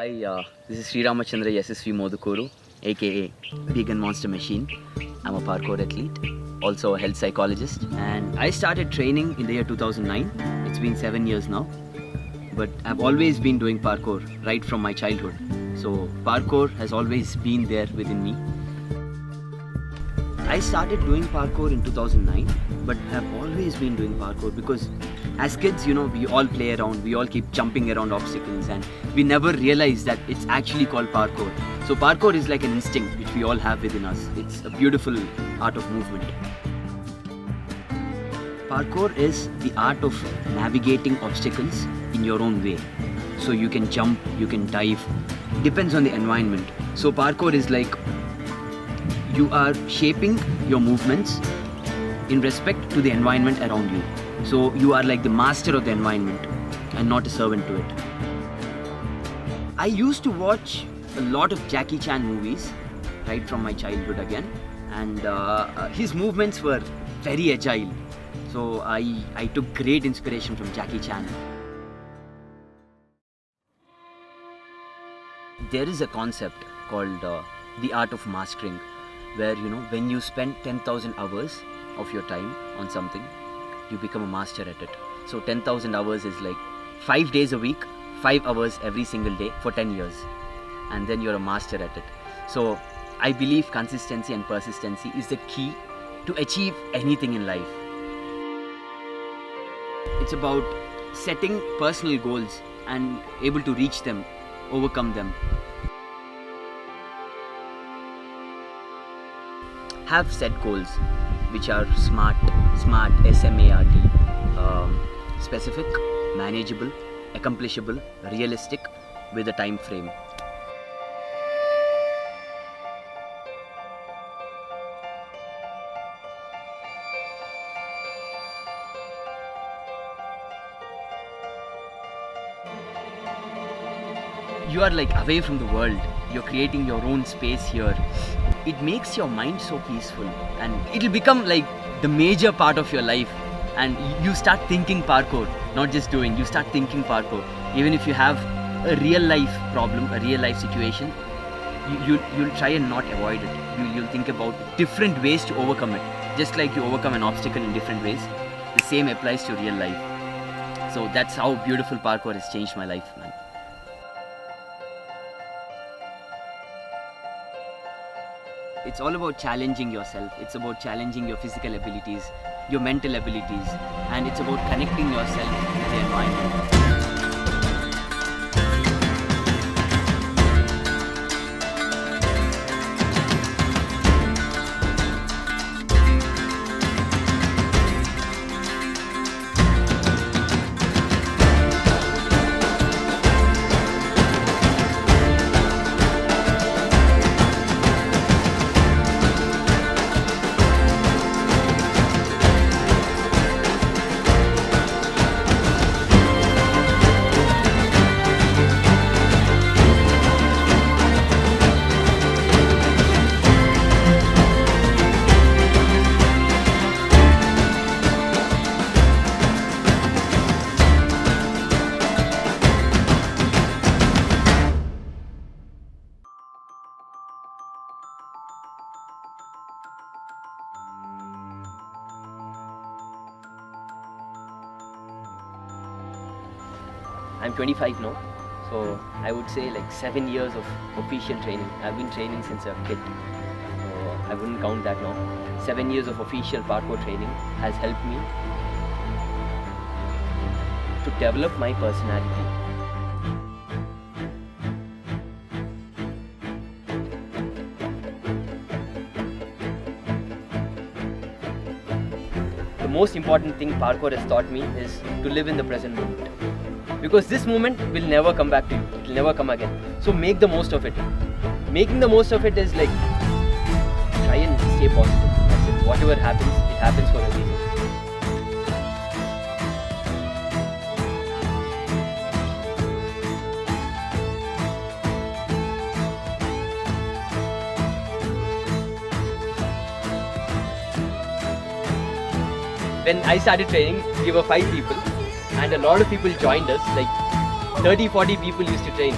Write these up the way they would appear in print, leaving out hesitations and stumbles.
Hi, this is Sri Ramachandra Yasasvi Modukuru, aka Vegan Monster Machine. I'm a parkour athlete, also a health psychologist, and I started training in the year 2009. It's been 7 years now, but I've always been doing parkour right from my childhood. So parkour has always been there within me. I started doing parkour in 2009, but I've always been doing parkour because as kids, we all play around, we all keep jumping around obstacles, and we never realize that it's actually called parkour. So parkour is like an instinct which we all have within us. It's a beautiful art of movement. Parkour is the art of navigating obstacles in your own way. So you can jump, you can dive, depends on the environment. So parkour is like you are shaping your movements in respect to the environment around you. So you are like the master of the environment and not a servant to it. I used to watch a lot of Jackie Chan movies right from my childhood again, and his movements were very agile. So I took great inspiration from Jackie Chan. There is a concept called the art of mastering, where when you spend 10,000 hours of your time on something, you become a master at it. So 10,000 hours is like 5 days a week, 5 hours every single day for 10 years, and then you're a master at it. So I believe consistency and persistency is the key to achieve anything in life. It's about setting personal goals and able to reach them, overcome them. Have set goals which are SMART, SMART, specific, manageable, accomplishable, realistic, with a time frame. you are like away from the world. You're creating your own space here. It makes your mind so peaceful, and it'll become like the major part of your life. And you start thinking parkour, not just doing. You start thinking parkour. Even if you have a real life problem, a real life situation, you'll try and not avoid it. You'll think about different ways to overcome it. Just like you overcome an obstacle in different ways, the same applies to real life. So that's how beautiful parkour has changed my life, man. It's all about challenging yourself. It's about challenging your physical abilities, your mental abilities, and it's about connecting yourself with the environment. I'm 25 now, so I would say like 7 years of official training. I've been training since a kid, so I wouldn't count that now. 7 years of official parkour training has helped me to develop my personality. The most important thing parkour has taught me is to live in the present moment. Because this moment will never come back to you. It will never come again. So make the most of it. Making the most of it is like, try and stay positive. That's it. Whatever happens, it happens for a reason. When I started training, we were 5 people. And a lot of people joined us, like 30-40 people used to train,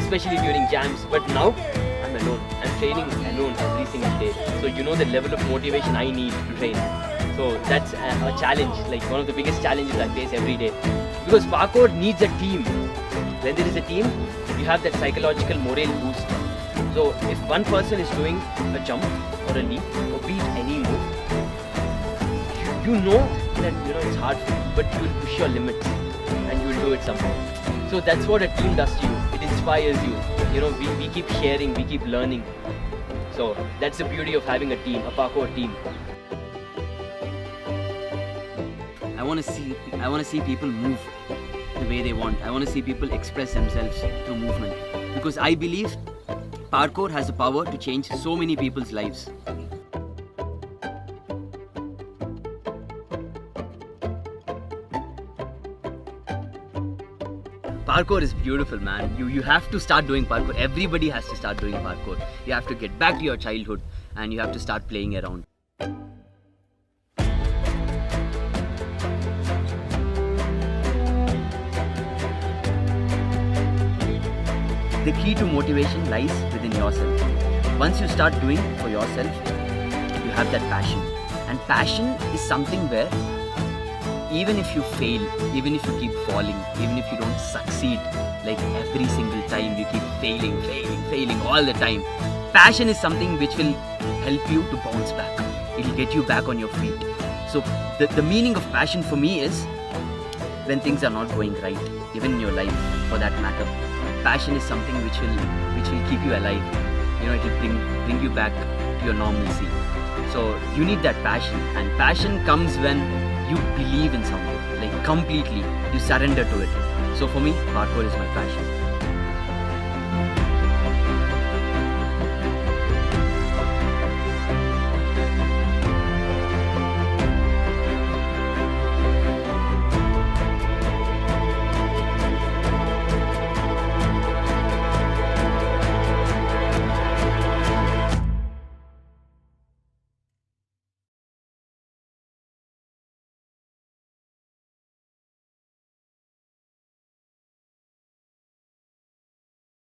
especially during jams. But now, I'm alone. I'm training alone every single day. So you know the level of motivation I need to train. So that's a challenge, like one of the biggest challenges I face every day. Because parkour needs a team. When there is a team, you have that psychological morale boost. So if one person is doing a jump or a leap or beat any move, you know that it's hard for you, but you will push your limits and you will do it somehow. So that's what a team does to you. It inspires you. We keep sharing, we keep learning. So that's the beauty of having a team, a parkour team. I want to see people move the way they want. I want to see people express themselves through movement, because I believe parkour has the power to change so many people's lives. Parkour is beautiful, man. You have to start doing parkour. Everybody has to start doing parkour. You have to get back to your childhood and you have to start playing around. The key to motivation lies within yourself. Once you start doing for yourself, you have that passion. And passion is something where even if you fail, even if you keep falling, even if you don't succeed, like every single time you keep failing all the time, passion is something which will help you to bounce back. It will get you back on your feet. So the meaning of passion for me is when things are not going right, even in your life for that matter. Passion is something which will keep you alive. It will bring you back to your normalcy. So you need that passion, and passion comes when you believe in something, like completely, you surrender to it. So for me, parkour is my passion.